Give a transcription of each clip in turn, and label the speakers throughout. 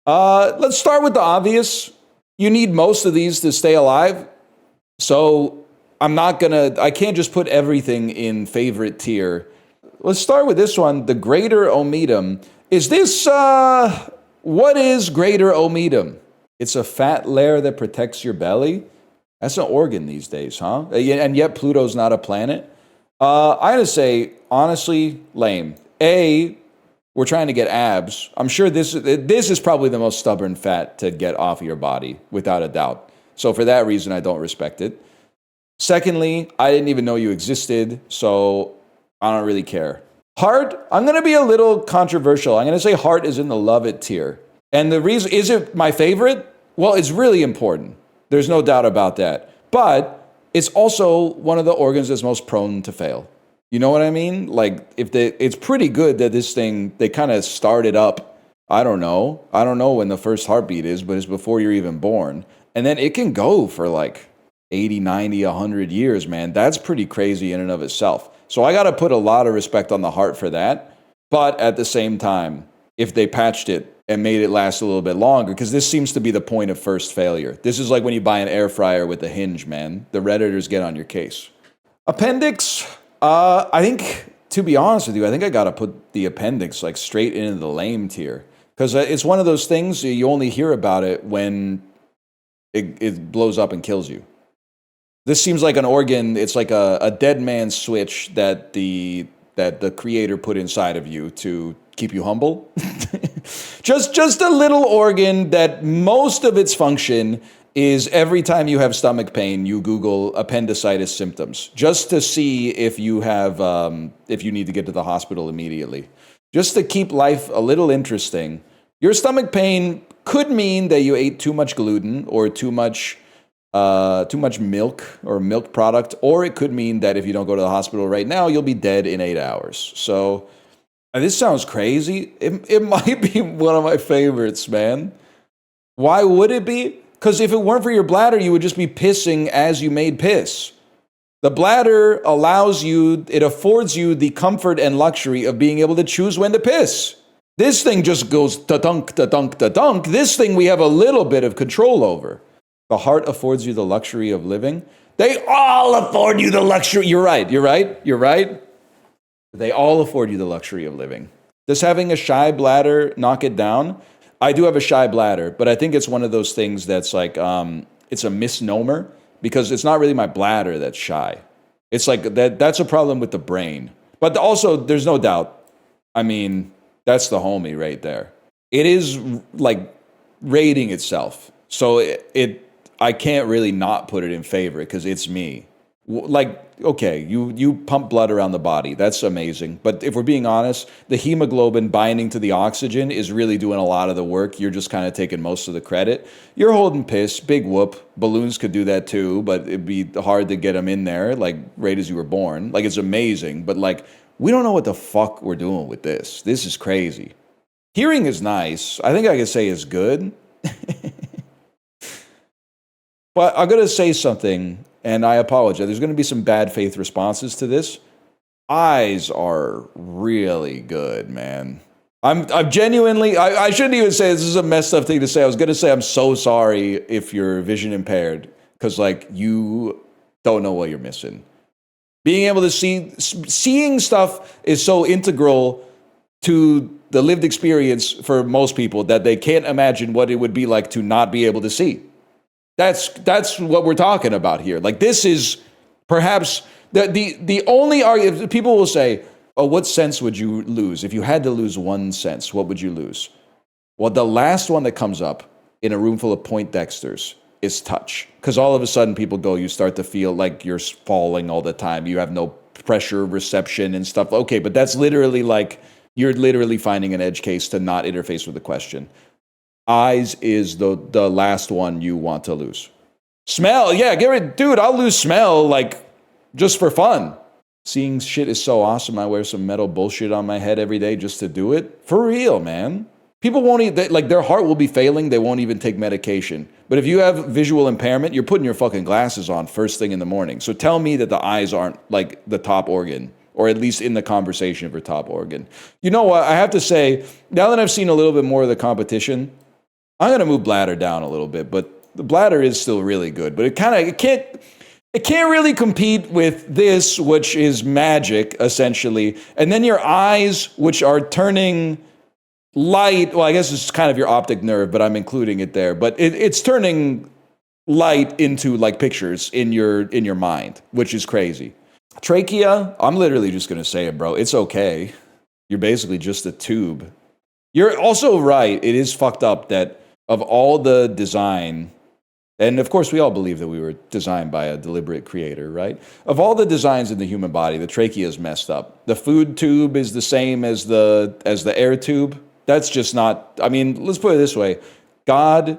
Speaker 1: Let's start with the obvious. You need most of these to stay alive. So I can't just put everything in favorite tier. Let's start with this one, the greater omentum. What is greater omentum? It's a fat layer that protects your belly. That's an organ these days, huh? And yet Pluto's not a planet. I gotta say, honestly, lame. We're trying to get abs. I'm sure this is probably the most stubborn fat to get off of your body, without a doubt. So for that reason, I don't respect it. Secondly, I didn't even know you existed, so I don't really care. Heart, I'm going to be a little controversial. I'm going to say heart is in the love it tier. And the reason, is it my favorite? Well, it's really important. There's no doubt about that. But it's also one of the organs that's most prone to fail. You know what I mean? Like, it's pretty good that this thing, they kind of started up, I don't know when the first heartbeat is, but it's before you're even born. And then it can go for like 80, 90, 100 years, man. That's pretty crazy in and of itself. So I got to put a lot of respect on the heart for that. But at the same time, if they patched it and made it last a little bit longer, because this seems to be the point of first failure. This is like when you buy an air fryer with a hinge, man. The Redditors get on your case. Appendix, I think, to be honest with you, I think I got to put the appendix like straight into the lame tier. Because it's one of those things you only hear about it when it blows up and kills you. This seems like an organ. It's like a dead man's switch that the creator put inside of you to keep you humble. just a little organ that most of its function is every time you have stomach pain, you Google appendicitis symptoms just to see if you have if you need to get to the hospital immediately. Just to keep life a little interesting. Your stomach pain could mean that you ate too much gluten or too much milk or milk product, or it could mean that if you don't go to the hospital right now, you'll be dead in 8 hours. So this sounds crazy. It might be one of my favorites, man. Why would it be? Because if it weren't for your bladder, you would just be pissing as you made piss. The bladder it affords you the comfort and luxury of being able to choose when to piss. This thing just goes ta-dunk, ta-dunk, ta-dunk. This thing we have a little bit of control over. The heart affords you the luxury of living. They all afford you the luxury. You're right. They all afford you the luxury of living. Does having a shy bladder knock it down? I do have a shy bladder, but I think it's one of those things that's like, it's a misnomer because it's not really my bladder that's shy. It's like that's a problem with the brain. But also, there's no doubt. I mean, that's the homie right there. It is like rating itself. So I can't really not put it in favorite because it's me. Like, okay, you pump blood around the body. That's amazing. But if we're being honest, the hemoglobin binding to the oxygen is really doing a lot of the work. You're just kind of taking most of the credit. You're holding piss, big whoop. Balloons could do that too, but it'd be hard to get them in there, like right as you were born. Like, it's amazing. But like, we don't know what the fuck we're doing with this. This is crazy. Hearing is nice. I think I could say it's good. But I'm going to say something, and I apologize. There's going to be some bad faith responses to this. Eyes are really good, man. I'm genuinely, I shouldn't even say this is a messed up thing to say. I was going to say I'm so sorry if you're vision impaired, because like you don't know what you're missing. Being able to seeing stuff is so integral to the lived experience for most people that they can't imagine what it would be like to not be able to see. That's what we're talking about here. Like, this is perhaps the only argument. People will say, oh, what sense would you lose? If you had to lose one sense, what would you lose? Well, the last one that comes up in a room full of Poindexters is touch. Because all of a sudden you start to feel like you're falling all the time. You have no pressure reception and stuff. Okay, but that's literally like, you're literally finding an edge case to not interface with the question. Eyes is the last one you want to lose. Smell, yeah, dude, I'll lose smell, like, just for fun. Seeing shit is so awesome. I wear some metal bullshit on my head every day just to do it. For real, man. People won't even, like, their heart will be failing. They won't even take medication. But if you have visual impairment, you're putting your fucking glasses on first thing in the morning. So tell me that the eyes aren't, like, the top organ, or at least in the conversation of your top organ. You know what? I have to say, now that I've seen a little bit more of the competition, I'm gonna move bladder down a little bit, but the bladder is still really good. But it can't really compete with this, which is magic essentially, and then your eyes, which are turning light. Well, I guess it's kind of your optic nerve, but I'm including it there. But it's turning light into like pictures in your mind, which is crazy. Trachea, I'm literally just gonna say it, bro. It's okay. You're basically just a tube. You're also right. It is fucked up that of all the design, and of course we all believe that we were designed by a deliberate creator, right? Of all the designs in the human body, the trachea is messed up. The food tube is the same as the air tube. That's just not, I mean, let's put it this way. God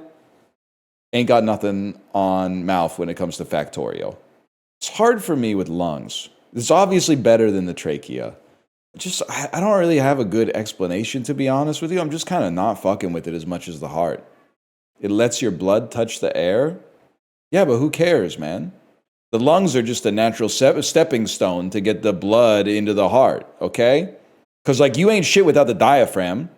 Speaker 1: ain't got nothing on mouth when it comes to Factorio. It's hard for me with lungs. It's obviously better than the trachea. I don't really have a good explanation, to be honest with you. I'm just kind of not fucking with it as much as the heart. It lets your blood touch the air. Yeah, but who cares, man? The lungs are just a natural stepping stone to get the blood into the heart, okay? Because, like, you ain't shit without the diaphragm.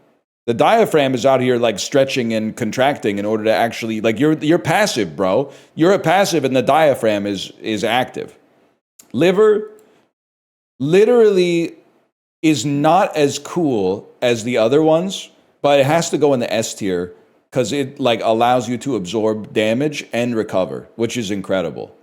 Speaker 1: The diaphragm is out here, like, stretching and contracting in order to actually, like, you're passive, bro. You're a passive and the diaphragm is active. Liver literally is not as cool as the other ones, but it has to go in the S tier because it like allows you to absorb damage and recover, which is incredible.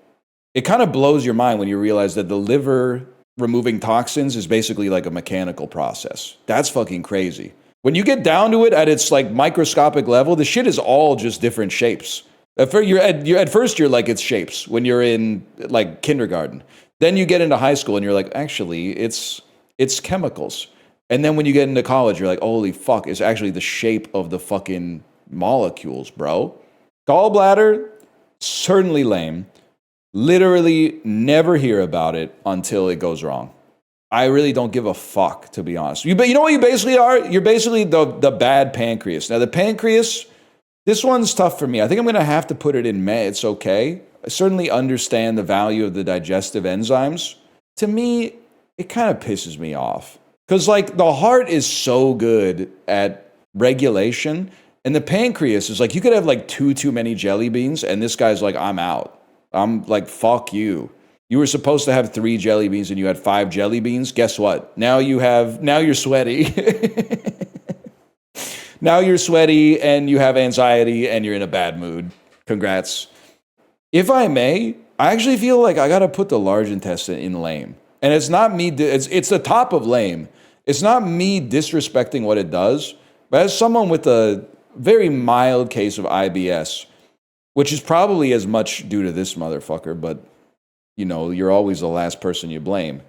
Speaker 1: It kind of blows your mind when you realize that the liver removing toxins is basically like a mechanical process. That's fucking crazy. When you get down to it at its like microscopic level, the shit is all just different shapes. At first you're like it's shapes when you're in like kindergarten. Then you get into high school and you're like, actually, it's chemicals. And then when you get into college, you're like, holy fuck, it's actually the shape of the fucking molecules, bro. Gallbladder, certainly lame. Literally never hear about it until it goes wrong. I really don't give a fuck, to be honest. You know what you basically are? You're basically the bad pancreas. Now, the pancreas, this one's tough for me. I think I'm going to have to put it in meh. It's okay. I certainly understand the value of the digestive enzymes. To me, it kind of pisses me off. Because, like, the heart is so good at regulation, and the pancreas is like, you could have, like, too many jelly beans, and this guy's like, I'm out. I'm like, fuck you. You were supposed to have 3 jelly beans, and you had 5 jelly beans. Guess what? Now you're sweaty. Now you're sweaty, and you have anxiety, and you're in a bad mood. Congrats. If I may, I actually feel like I gotta put the large intestine in lame. And it's not me, it's the top of lame. It's not me disrespecting what it does, but as someone with a very mild case of IBS, which is probably as much due to this motherfucker, but, you know, you're always the last person you blame.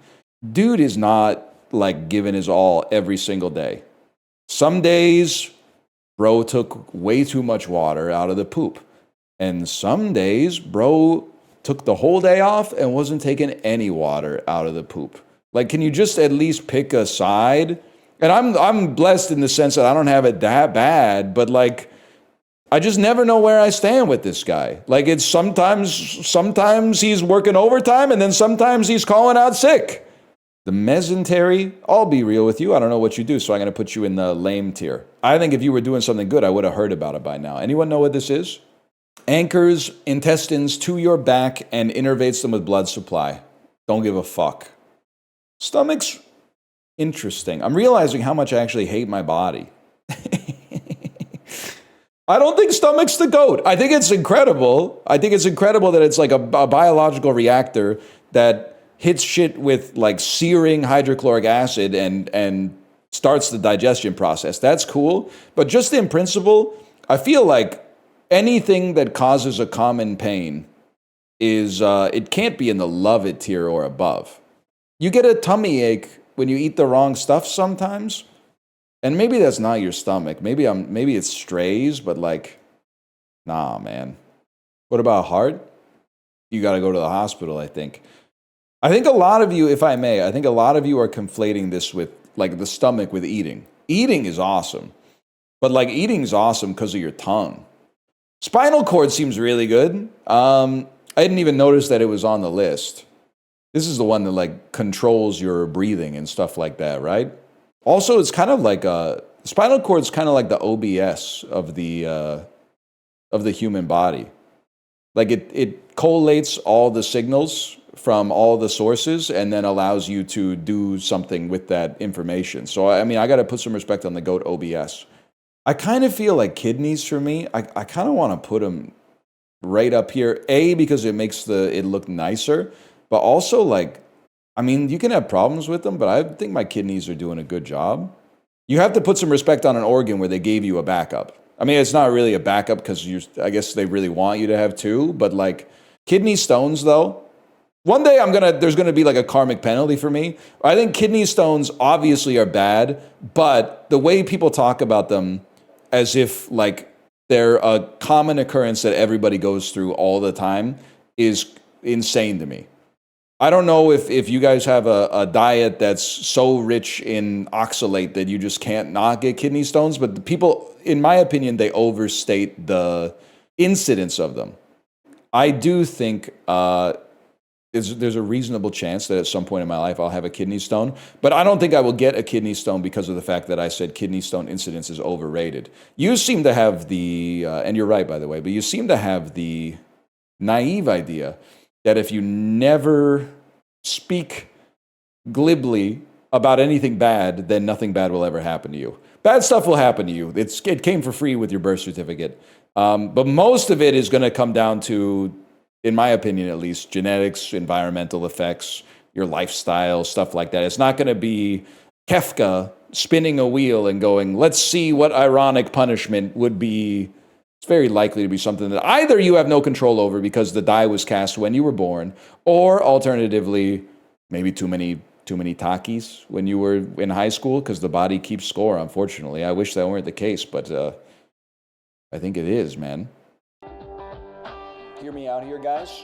Speaker 1: Dude is not, like, giving his all every single day. Some days, bro took way too much water out of the poop. And some days, bro took the whole day off and wasn't taking any water out of the poop. Like, can you just at least pick a side? And I'm blessed in the sense that I don't have it that bad, but like, I just never know where I stand with this guy. Like, it's sometimes he's working overtime and then sometimes he's calling out sick. The mesentery, I'll be real with you. I don't know what you do, so I'm going to put you in the lame tier. I think if you were doing something good, I would have heard about it by now. Anyone know what this is? Anchors intestines to your back and innervates them with blood supply. Don't give a fuck. Stomach's interesting. I'm realizing how much I actually hate my body. I don't think stomach's the GOAT. I think it's incredible. I think it's incredible that it's like a biological reactor that hits shit with like searing hydrochloric acid and starts the digestion process. That's cool. But just in principle, I feel like anything that causes a common pain is, it can't be in the love it tier or above. You get a tummy ache when you eat the wrong stuff sometimes, and maybe that's not your stomach. Maybe it's strays, but like, nah, man. What about heart? You got to go to the hospital, I think. I think a lot of you, if I may, I think a lot of you are conflating this with like the stomach with eating. Eating is awesome, but like eating is awesome because of your tongue. Spinal cord seems really good. I didn't even notice that it was on the list. This is the one that like controls your breathing and stuff like that, right? Also, it's kind of like The spinal cord is kind of like the OBS of the human body. Like it collates all the signals from all the sources and then allows you to do something with that information. So, I mean, I got to put some respect on the GOAT OBS. I kind of feel like kidneys for me, I kind of want to put them right up here. A, because it makes it look nicer, but also like, I mean, you can have problems with them, but I think my kidneys are doing a good job. You have to put some respect on an organ where they gave you a backup. I mean, it's not really a backup because I guess they really want you to have two, but like kidney stones though, one day there's gonna be like a karmic penalty for me. I think kidney stones obviously are bad, but the way people talk about them as if like they're a common occurrence that everybody goes through all the time is insane to me. I don't know if you guys have a diet that's so rich in oxalate that you just can't not get kidney stones, but the people, in my opinion, they overstate the incidence of them. I do think there's a reasonable chance that at some point in my life I'll have a kidney stone, but I don't think I will get a kidney stone because of the fact that I said kidney stone incidence is overrated. You seem to have and you're right, by the way, but you seem to have the naive idea that if you never speak glibly about anything bad, then nothing bad will ever happen to you. Bad stuff will happen to you. It came for free with your birth certificate. But most of it is going to come down to, in my opinion at least, genetics, environmental effects, your lifestyle, stuff like that. It's not going to be Kefka spinning a wheel and going, let's see what ironic punishment would be. It's very likely to be something that either you have no control over because the die was cast when you were born, or alternatively, maybe too many Takis when you were in high school because the body keeps score, unfortunately. I wish that weren't the case, but I think it is, man. Hear me out here, guys.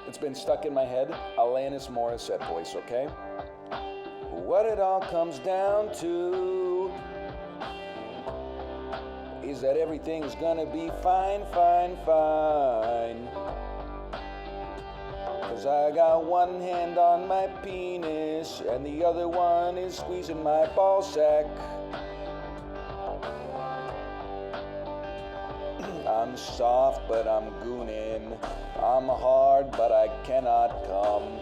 Speaker 1: It's been stuck in my head. Alanis Morissette voice, okay? What it all comes down to is that everything's gonna be fine, fine, fine. 'Cause I got one hand on my penis and the other one is squeezing my ball sack. I'm soft, but I'm gooning. I'm hard, but I cannot come.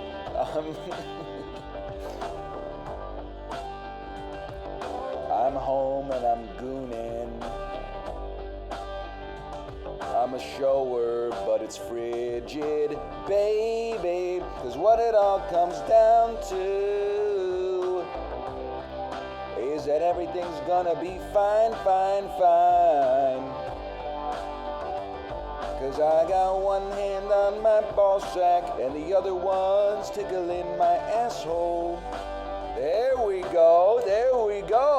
Speaker 1: I'm home and I'm gooning. I'm a shower, but it's frigid, baby. 'Cause what it all comes down to is that everything's gonna be fine, fine, fine. 'Cause I got one hand on my ball sack and the other one's tickling my asshole. There we go, there we go.